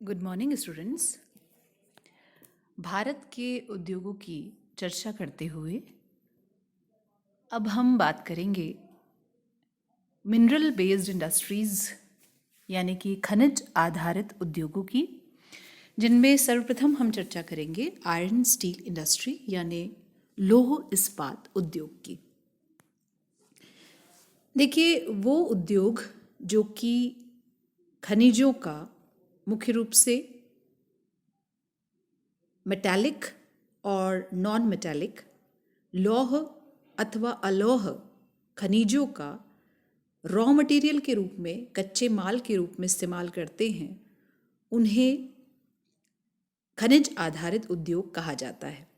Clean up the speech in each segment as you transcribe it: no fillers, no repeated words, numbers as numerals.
Good morning students. Bharat के उद्योगों की चर्चा करते हुए अब हम बात करेंगे मिनरल बेस्ड इंडस्ट्रीज़ यानी कि खनिज आधारित उद्योगों की, जिनमें सर्वप्रथम हम चर्चा करेंगे आयरन स्टील इंडस्ट्री यानी लौह इस्पात उद्योग की। देखिए, वो उद्योग जो कि खनिजों का मुख्य रूप से मेटालिक और नॉन मेटालिक लौह अथवा अलौह खनिजों का रॉ मटेरियल के रूप में, कच्चे माल के रूप में इस्तेमाल करते हैं, उन्हें खनिज आधारित उद्योग कहा जाता है।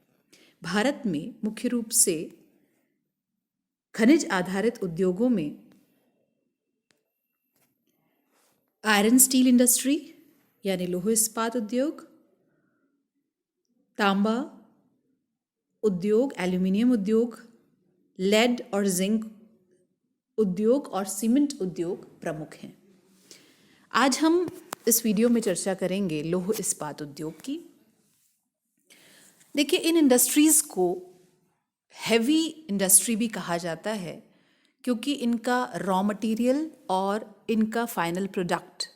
भारत में मुख्य रूप से खनिज आधारित उद्योगों में आयरन स्टील इंडस्ट्री यानी लौह इस्पात उद्योग, तांबा उद्योग, एल्यूमिनियम उद्योग, लेड और जिंक उद्योग और सीमेंट उद्योग प्रमुख हैं। आज हम इस वीडियो में चर्चा करेंगे लौह इस्पात उद्योग की। देखिए, इन इंडस्ट्रीज़ को हैवी इंडस्ट्री भी कहा जाता है क्योंकि इनका रॉ मटेरियल और इनका फाइनल प्रोडक्ट,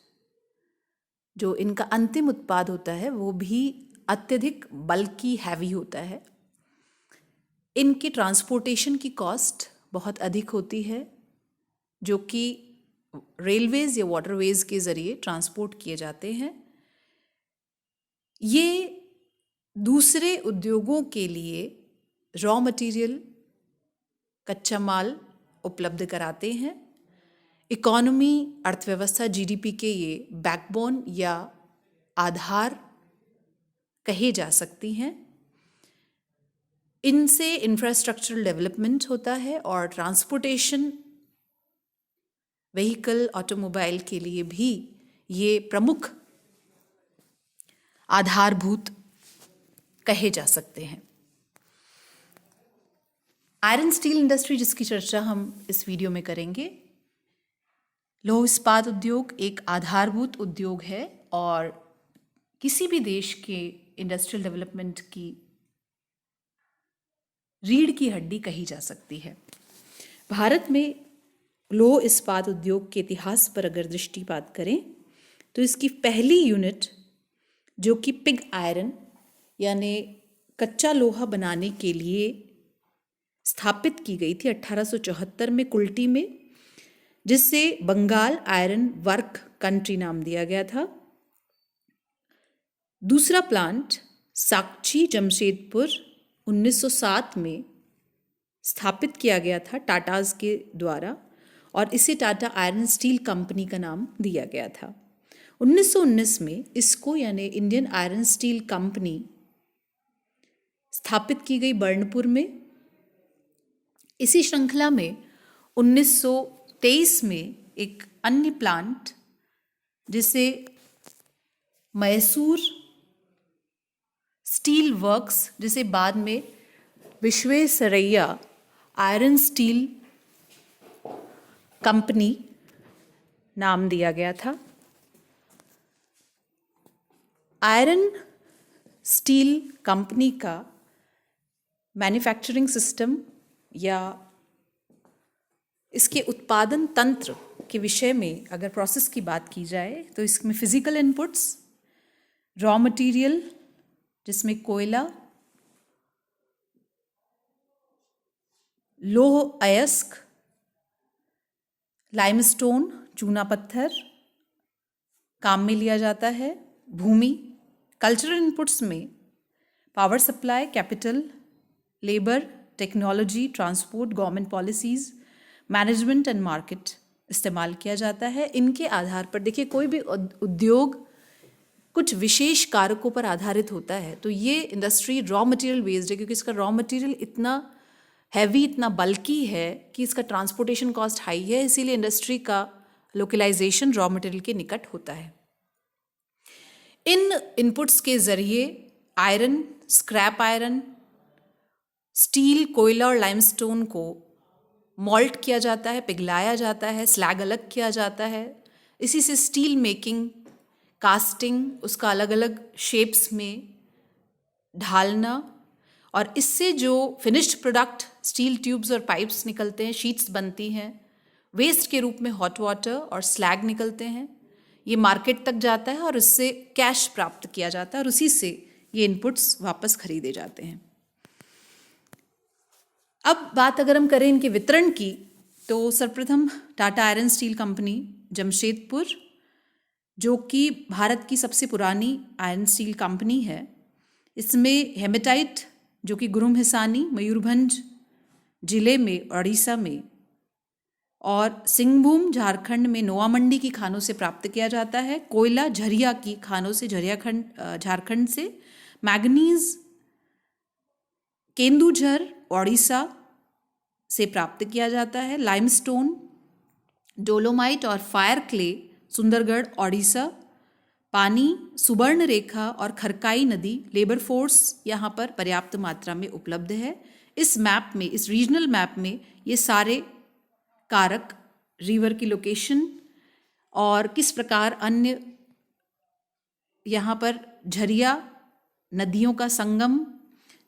जो इनका अंतिम उत्पाद होता है, वो भी अत्यधिक बल्कि हैवी होता है। इनके ट्रांसपोर्टेशन की कॉस्ट बहुत अधिक होती है, जो कि रेलवेज़ या वाटरवेज़ के ज़रिए ट्रांसपोर्ट किए जाते हैं। ये दूसरे उद्योगों के लिए रॉ मटेरियल, कच्चा माल उपलब्ध कराते हैं। इकोनॉमी, अर्थव्यवस्था, जीडीपी के ये बैकबोन या आधार कहे जा सकती हैं। इनसे इंफ्रास्ट्रक्चरल डेवलपमेंट होता है और ट्रांसपोर्टेशन, व्हीकल, ऑटोमोबाइल के लिए भी ये प्रमुख आधारभूत कहे जा सकते हैं। आयरन स्टील इंडस्ट्री, जिसकी चर्चा हम इस वीडियो में करेंगे, लौह इस्पात उद्योग एक आधारभूत उद्योग है और किसी भी देश के इंडस्ट्रियल डेवलपमेंट की रीढ़ की हड्डी कही जा सकती है। भारत में लौह इस्पात उद्योग के इतिहास पर अगर दृष्टिपात करें तो इसकी पहली यूनिट, जो कि पिग आयरन यानी कच्चा लोहा बनाने के लिए स्थापित की गई थी 1874 में कुल्टी में, जिससे बंगाल आयरन वर्क कंट्री नाम दिया गया था। दूसरा प्लांट साकची, जमशेदपुर 1907 में स्थापित किया गया था टाटाज के द्वारा और इसे टाटा आयरन स्टील कंपनी का नाम दिया गया था। 1919 में इसको यानी इंडियन आयरन स्टील कंपनी स्थापित की गई बर्नपुर में। इसी श्रृंखला में 1923 में एक अन्य प्लांट, जिसे मैसूर स्टील वर्क्स, जिसे बाद में विश्वेश्वरैया आयरन स्टील कंपनी नाम दिया गया था। आयरन स्टील कंपनी का मैन्युफैक्चरिंग सिस्टम या इसके उत्पादन तंत्र के विषय में अगर प्रोसेस की बात की जाए तो इसमें फिजिकल इनपुट्स, रॉ मटेरियल जिसमें कोयला, लौह अयस्क, लाइमस्टोन, चूना पत्थर काम में लिया जाता है। भूमि, कल्चरल इनपुट्स में power supply, capital, labour, technology, transport, government policies, management and market इस्तेमाल किया जाता है। इनके आधार पर देखिए, कोई भी उद्योग कुछ विशेष कारकों पर आधारित होता है, तो ये इंडस्ट्री रॉ मटेरियल बेस्ड है क्योंकि इसका रॉ मटेरियल इतना हैवी, इतना बल्कि है कि इसका ट्रांसपोर्टेशन कॉस्ट हाई है, इसीलिए इंडस्ट्री का लोकलाइजेशन रॉ मटेरियल के निकट होता है। इन इनपुट्स के जरिए आयरन, स्क्रैप आयरन, स्टील, कोयला और लाइमस्टोन को मॉल्ट किया जाता है, पिघलाया जाता है, स्लैग अलग किया जाता है। इसी से स्टील मेकिंग कास्टिंग, उसका अलग अलग शेप्स में ढालना, और इससे जो फिनिश्ड प्रोडक्ट स्टील ट्यूब्स और पाइप्स निकलते हैं, शीट्स बनती हैं, वेस्ट के रूप में हॉट वाटर और स्लैग निकलते हैं, ये मार्केट तक जाता है और इससे कैश प्राप्त किया जाता है और उसी से ये इनपुट्स वापस खरीदे जाते हैं। अब बात अगर हम करें इनके वितरण की, तो सर्वप्रथम Tata iron steel company Jamshedpur, जो कि भारत की सबसे पुरानी आयरन स्टील कंपनी है, इसमें हेमेटाइट जो कि गुरुम हिसानी मयूरभंज जिले में उड़ीसा में और सिंहभूम झारखंड में नोआमंडी की खानों से प्राप्त किया जाता है। कोयला झरिया की खानों से झारखंड से, मैग्नीज केंदुझर उड़ीसा से प्राप्त किया जाता है। लाइमस्टोन, डोलोमाइट और फायर क्ले सुंदरगढ़ उड़ीसा। पानी सुवर्ण रेखा और खरकाई नदी, लेबर फोर्स यहाँ पर पर्याप्त मात्रा में उपलब्ध है। इस मैप में, इस रीजनल मैप में ये सारे कारक, रिवर की लोकेशन और किस प्रकार अन्य यहाँ पर झरिया, नदियों का संगम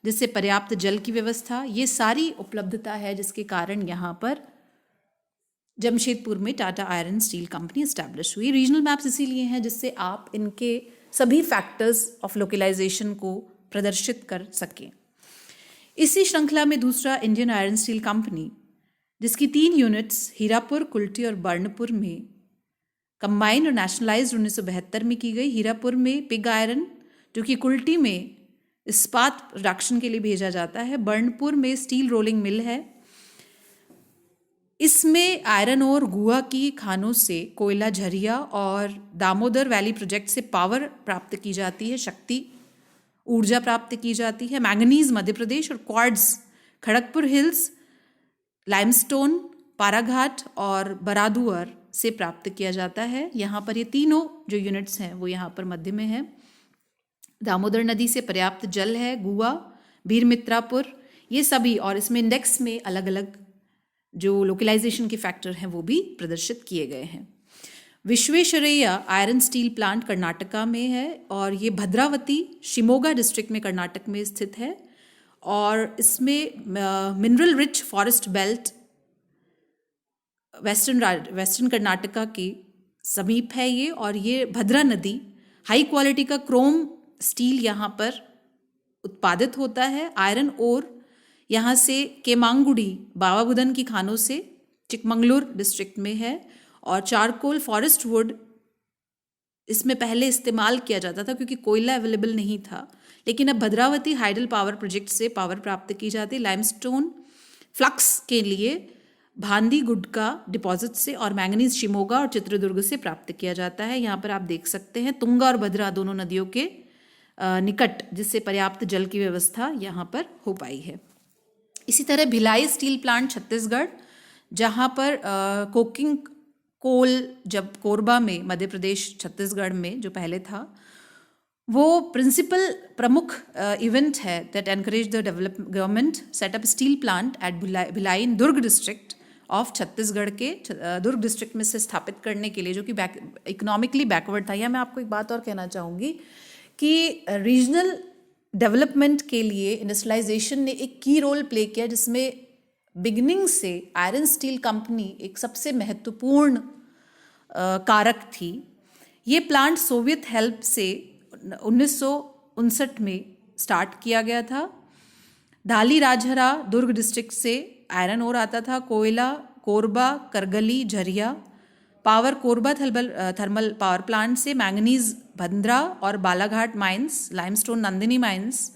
जिससे पर्याप्त जल की व्यवस्था, ये सारी उपलब्धता है जिसके कारण यहाँ पर जमशेदपुर में Tata iron steel company establish हुई। रीजनल मैप्स इसीलिए हैं जिससे आप इनके सभी फैक्टर्स ऑफ लोकलाइजेशन को प्रदर्शित कर सकें। इसी श्रृंखला में दूसरा इंडियन आयरन स्टील कंपनी, जिसकी 3 यूनिट्स हीरापुर, कुल्टी और बर्नपुर में कंबाइंड और नेशनलाइज्ड 1972 में की गई। हीरापुर में पिग आयरन, जो कि कुल्टी में इस्पात प्रोडक्शन के लिए भेजा जाता है। बर्नपुर में स्टील रोलिंग मिल है। इसमें आयरन और गुआ की खानों से कोयला झरिया और दामोदर वैली प्रोजेक्ट से पावर प्राप्त की जाती है, शक्ति ऊर्जा प्राप्त की जाती है। मैंगनीज मध्य प्रदेश और quartz Kharagpur hills, limestone Paraghat और बरादुअर से प्राप्त किया जाता है। यहाँ पर ये तीनों जो यूनिट्स हैं वो यहाँ पर मध्य में है। दामोदर नदी से पर्याप्त जल है। गुआ, बीरमित्रापुर, ये सभी, और इसमें इंडेक्स में अलग अलग जो लोकलाइजेशन के फैक्टर हैं वो भी प्रदर्शित किए गए हैं। Visvesvaraya iron steel plant Karnataka में है और ये भद्रावती शिमोगा डिस्ट्रिक्ट में कर्नाटक में स्थित है और इसमें mineral rich forest belt western Karnataka के समीप है ये, और ये भद्रा नदी, हाई क्वालिटी का क्रोम स्टील यहाँ पर उत्पादित होता है। आयरन ओर यहाँ से केमांगुड़ी बाबाबुदन की खानों से चिकमंगलूर डिस्ट्रिक्ट में है, और चारकोल फॉरेस्ट वुड इसमें पहले इस्तेमाल किया जाता था क्योंकि कोयला अवेलेबल नहीं था, लेकिन अब भद्रावती हाइडल पावर प्रोजेक्ट से पावर प्राप्त की जाती है। लाइमस्टोन फ्लक्स के लिए भांदी गुडका डिपॉजिट से और मैंगनीज शिमोगा और चित्रदुर्ग से प्राप्त किया जाता है। यहाँ पर आप देख सकते हैं तुंगा और भद्रा दोनों नदियों के निकट, जिससे पर्याप्त जल की व्यवस्था यहाँ पर हो पाई है। इसी तरह भिलाई स्टील प्लांट छत्तीसगढ़, जहाँ पर कोकिंग कोल जब कोरबा में, मध्य प्रदेश छत्तीसगढ़ में जो पहले था, वो प्रिंसिपल प्रमुख इवेंट है that encourage the government set up steel plant at Bhilai in Durg district of Chhattisgarh के दुर्ग डिस्ट्रिक्ट में से स्थापित करने के लिए, जो कि इकोनॉमिकली बैकवर्ड था। यहाँ मैं आपको एक बात और कहना चाहूँगी कि रीजनल डेवलपमेंट के लिए इंडस्ट्रियलाइजेशन ने एक की रोल प्ले किया, जिसमें बिगिनिंग से आयरन स्टील कंपनी एक सबसे महत्वपूर्ण कारक थी। ये प्लांट सोवियत हेल्प से 1959 में स्टार्ट किया गया था। धाली राजहरा दुर्ग डिस्ट्रिक्ट से आयरन ओर आता था। कोयला Korba, Kargali, Jharia power Korba thermal power plant से, मैंगनीज भद्रा और Balaghat mines, limestone Nandini mines,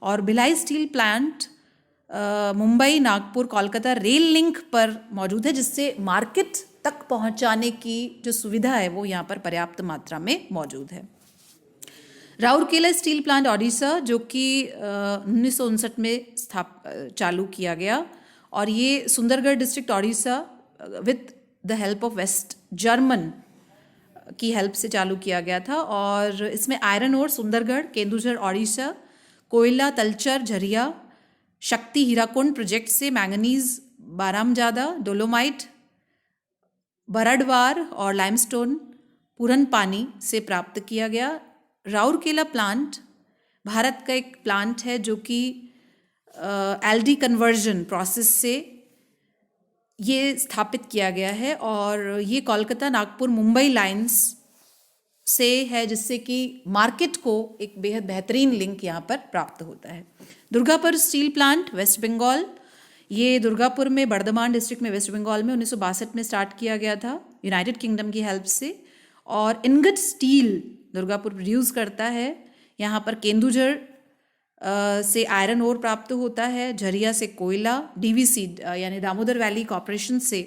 और Bhilai steel plant Mumbai, Nagpur, Kolkata rail link पर मौजूद है, जिससे मार्केट तक पहुंचाने की जो सुविधा है वो यहाँ पर पर्याप्त मात्रा में मौजूद है। राउरकेला स्टील प्लांट ओडिशा, जो कि 1959 में चालू किया गया, और ये Sundargarh district Odisha with the help of West German की हेल्प से चालू किया गया था। और इसमें आयरन ओर सुंदरगढ़, केंदुझर ओडिशा, कोयला तलचर झरिया, शक्ति हीराकुंड प्रोजेक्ट से मैंगनीज बारामजादा, डोलोमाइट बरडवार और लाइमस्टोन पूरन पानी से प्राप्त किया गया। राउरकेला प्लांट भारत का एक प्लांट है जो कि एलडी कन्वर्जन प्रोसेस से ये स्थापित किया गया है और ये कोलकाता नागपुर मुंबई लाइंस से है, जिससे कि मार्केट को एक बेहद बेहतरीन लिंक यहाँ पर प्राप्त होता है। Durgapur steel plant West Bengal, ये दुर्गापुर में बर्धमान डिस्ट्रिक्ट में वेस्ट बंगाल में 1962 में स्टार्ट किया गया था यूनाइटेड किंगडम की हेल्प से। और इनगट स्टील दुर्गापुर प्रोड्यूस करता है। यहाँ पर केंदुझर से आयरन ओर प्राप्त होता है, झरिया से कोयला, डीवीसी यानी दामोदर वैली कॉरपोरेशन से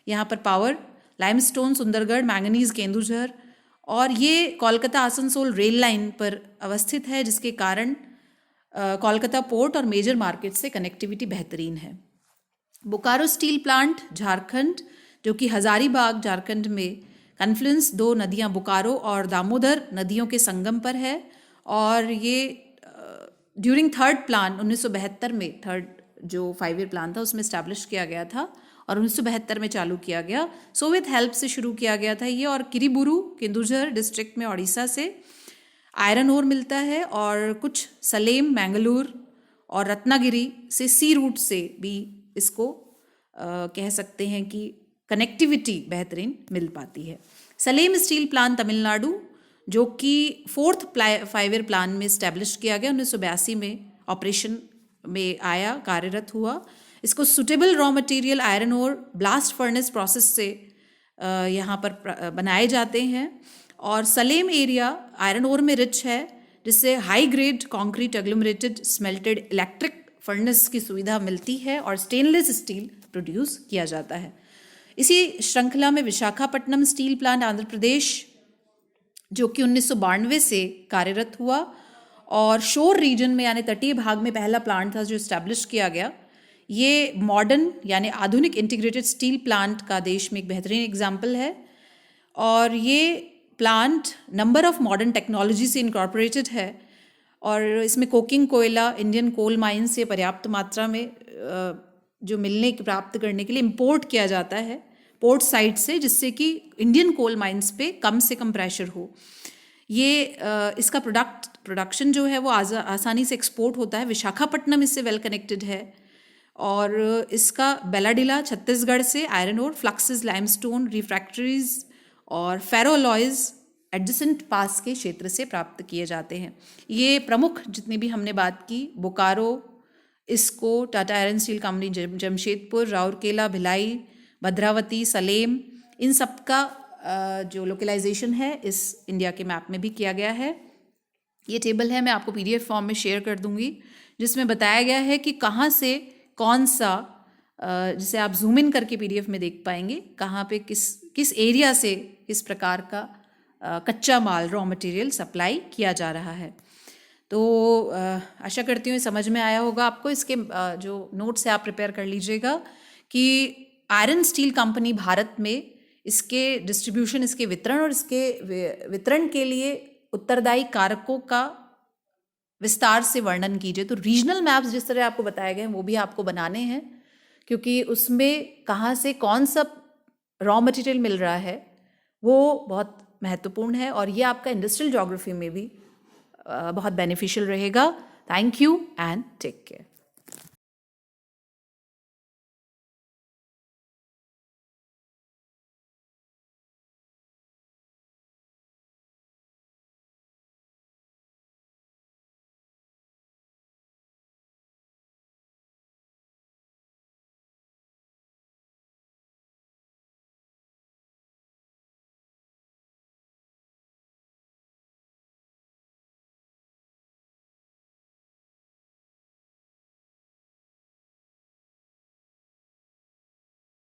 यहाँ पर power, limestone Sundargarh, manganese Keonjhar, और ये कोलकाता आसनसोल रेल लाइन पर अवस्थित है, जिसके कारण कोलकाता पोर्ट और मेजर मार्केट से कनेक्टिविटी बेहतरीन है। बोकारो स्टील प्लांट झारखंड, जो कि हजारीबाग झारखंड में कन्फ्लुएंस दो नदियां बोकारो और दामोदर नदियों के संगम पर है। और ये ड्यूरिंग थर्ड प्लान 1972 में, थर्ड जो 5 ईयर प्लान था उसमें इस्टेब्लिश किया गया था और 1972 में चालू किया गया। सोवियत हेल्प से शुरू किया गया था ये। और किरीबुरु केंदुझर डिस्ट्रिक्ट में उड़ीसा से आयरन ओर मिलता है और कुछ सलेम, मैंगलोर और रत्नागिरी से सी रूट से भी इसको कह सकते हैं कि कनेक्टिविटी बेहतरीन मिल पाती है। सलेम स्टील प्लांट तमिलनाडु, जो कि 4th 5 ईयर प्लान में इस्टेब्लिश किया गया, 1982 में ऑपरेशन में आया, कार्यरत हुआ। इसको suitable raw material iron ore blast furnace process से यहाँ पर बनाए जाते हैं। और सलेम एरिया आयरन ओर में रिच है, जिससे high grade concrete agglomerated smelted electric furnace की सुविधा मिलती है और स्टेनलेस स्टील प्रोड्यूस किया जाता है। इसी श्रृंखला में विशाखापट्टनम स्टील प्लांट आंध्र प्रदेश, जो कि 1992 से कार्यरत हुआ और शोर रीजन में यानी तटीय भाग में पहला प्लांट था जो इस्टेब्लिश किया गया। ये मॉडर्न यानी आधुनिक इंटीग्रेटेड स्टील प्लांट का देश में एक बेहतरीन एग्जाम्पल है। और ये plant number of modern technology से इनकॉर्पोरेटेड है और इसमें कोकिंग कोयला इंडियन कोल माइन से पर्याप्त मात्रा में जो मिलने प्राप्त करने के लिए इंपोर्ट किया जाता है पोर्ट साइड से, जिससे कि इंडियन कोल माइंस पे कम से कम प्रेशर हो। ये इसका प्रोडक्शन जो है वो आसानी से एक्सपोर्ट होता है। विशाखापट्टनम इससे वेल कनेक्टेड है। और इसका बेलाडिला छत्तीसगढ़ से iron ore, fluxes, limestone, refractories और फेरोलॉयज एडजेसेंट पास के क्षेत्र से प्राप्त किए जाते हैं। ये प्रमुख जितनी भी हमने बात की, बोकारो, इसको, Tata iron steel company Jamshedpur, Rourkela, Bhilai, Bhadravati, Salem, इन सब का जो लोकलाइजेशन है इस इंडिया के मैप में भी किया गया है। ये टेबल है, मैं आपको PDF फॉर्म में शेयर कर दूंगी, जिसमें बताया गया है कि कहाँ से कौन सा, जिसे आप जूम इन करके PDF में देख पाएंगे, कहाँ पे किस एरिया से किस प्रकार का कच्चा माल रॉ मटेरियल सप्लाई किया जा रहा है। तो आशा करती हूँ समझ में आया होगा आपको। इसके जो नोट्स है आप प्रिपेयर कर लीजिएगा कि आयरन स्टील कंपनी भारत में इसके डिस्ट्रीब्यूशन, इसके वितरण और इसके वितरण के लिए उत्तरदायी कारकों का विस्तार से वर्णन कीजिए। तो रीजनल मैप्स जिस तरह आपको बताए गए हैं वो भी आपको बनाने हैं, क्योंकि उसमें कहाँ से कौन सा रॉ मटेरियल मिल रहा है वो बहुत महत्वपूर्ण है और ये आपका इंडस्ट्रियल ज्योग्राफी में भी बहुत बेनिफिशियल रहेगा। Thank you and take care.